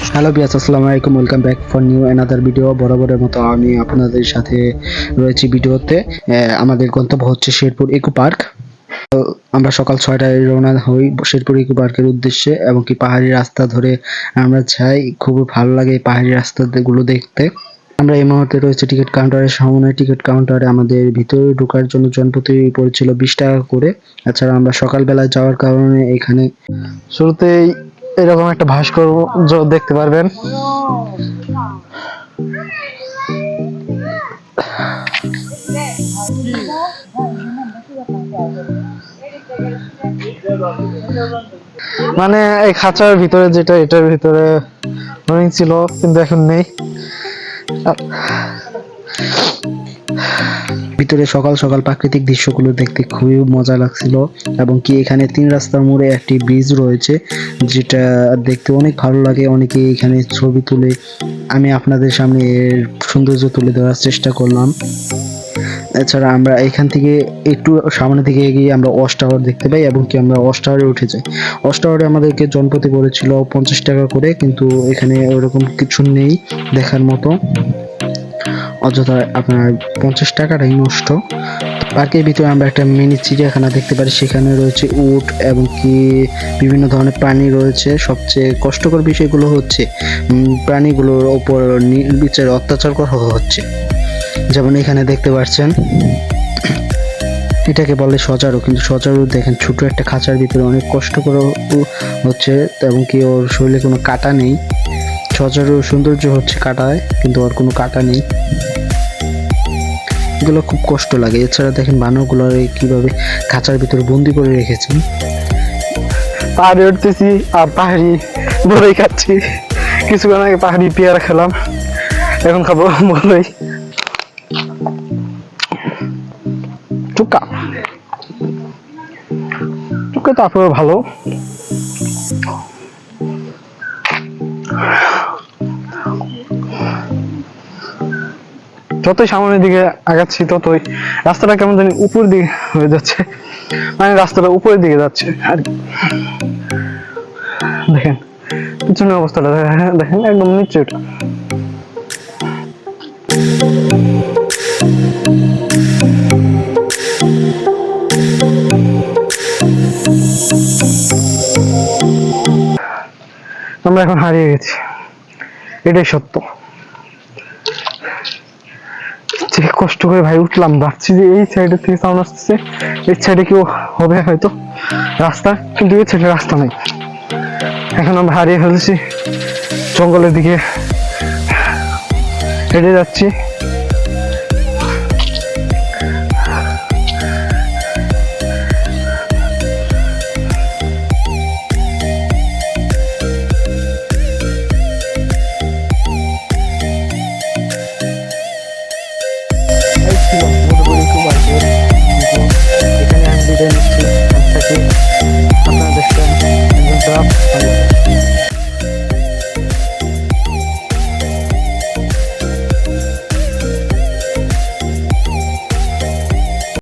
Hello বিয়াস, আসসালামু আলাইকুম। Welcome back for new another video. বরাবরের মতো আমি আপনাদের সাথে রয়েছি ভিডিওতে। আমাদের গন্তব্য হচ্ছে শেরপুর ইকো পার্ক। আমরা সকাল 6টায় রওনা হই শেরপুর ইকো পার্কের উদ্দেশ্যে, এবং কি পাহাড়ি রাস্তা ধরে আমরা যাই। খুবই ভালো লাগে এই পাহাড়ি রাস্তাগুলো দেখতে। আমরা এই মুহূর্তে রয়েছে টিকিট কাউন্টারের সামনে। টিকিট কাউন্টারে আমাদের ভিতরে ঢোকার জন্য জনপ্রতি পড়েছিল 20 টাকা করে। এছাড়া আমরা সকালবেলায় যাওয়ার কারণে এখানে শুরুতেই এরকম একটা ভাস্কর্য দেখতে পারবেন। মানে এই খাঁচার ভিতরে যেটা, এটার ভিতরে হরিণ ছিল কিন্তু এখন নেই। ভিতরে সকাল সকাল প্রাকৃতিক দৃশ্যগুলো দেখতে খুবই মজা লাগছিল, এবং কি এখানে 3 রাস্তার মোড়ে একটি ব্রিজ রয়েছে যেটা দেখতে অনেক ভালো লাগে। অনেকে এখানে ছবি তুলে, আমি আপনাদের সামনে এর সৌন্দর্য তুলে ধরার চেষ্টা করলাম। এছাড়া আমরা এখান থেকে একটু সামনে দিকে এগিয়ে আমরা ওয়াচ টাওয়ার দেখতে পাই, এবং কি আমরা ওয়াচ টাওয়ারে উঠে যাই। ওয়াচ টাওয়ারে আমাদেরকে জনপ্রতি পড়েছিল 50 টাকা করে, কিন্তু এখানে ওরকম কিছু নেই দেখার মতো। অযথা আপনার 50 টাকাটাই নষ্ট। পার্কের ভিতরে আমরা একটা মিনি চিড়িয়াখানা দেখতে পারি। সেখানে রয়েছে উট এবং কি বিভিন্ন ধরনের প্রাণী রয়েছে। সবচেয়ে কষ্টকর বিষয়গুলো হচ্ছে প্রাণীগুলোর ওপর নির্বিচারে অত্যাচার করা হচ্ছে। যেমন এখানে দেখতে পাচ্ছেন, এটাকে বলে সজারু, কিন্তু সজারু দেখেন ছোট একটা খাঁচার ভিতরে অনেক কষ্ট করে হচ্ছে, এবং কি ওর শরীরে কোনো কাঁটা নেই। সজারুর সৌন্দর্য হচ্ছে কাঁটায়, কিন্তু ওর কোনো কাঁটা নেই। এগুলো খুব কষ্ট লাগে। এছাড়া দেখেন বানরগুলো কিভাবে খাঁচার ভিতরে বন্দি করে রেখেছেন। পাহাড়ে উঠতেছি আর পাহাড়ি বড়ই খাচ্ছি। কিছুক্ষণ আগে পাহাড়ি পেয়ারা খেলাম, এখন খাবো বড়ই। টুকা টুকা তারপরে ভালো। যতই সামনের দিকে আগাচ্ছি ততই রাস্তাটা কেমন জানি উপর দিকে হয়ে যাচ্ছে, মানে রাস্তাটা উপরের দিকে যাচ্ছে আর কি। দেখেন পিছনের অবস্থাটা দেখেন, একদম নিচে ওটা। আমরা এখন হারিয়ে গেছি, এটাই সত্য। যে কষ্ট করে ভাই উঠলাম, ভাবছি যে এই সাইডের থেকে সাউন্ড আসতেছে, এই সাইডে কেউ হবে হয়তো রাস্তা, কিন্তু এই সাইডে রাস্তা নেই। এখন আমরা হারিয়ে ফেলেছি, জঙ্গলের দিকে হেঁটে যাচ্ছি।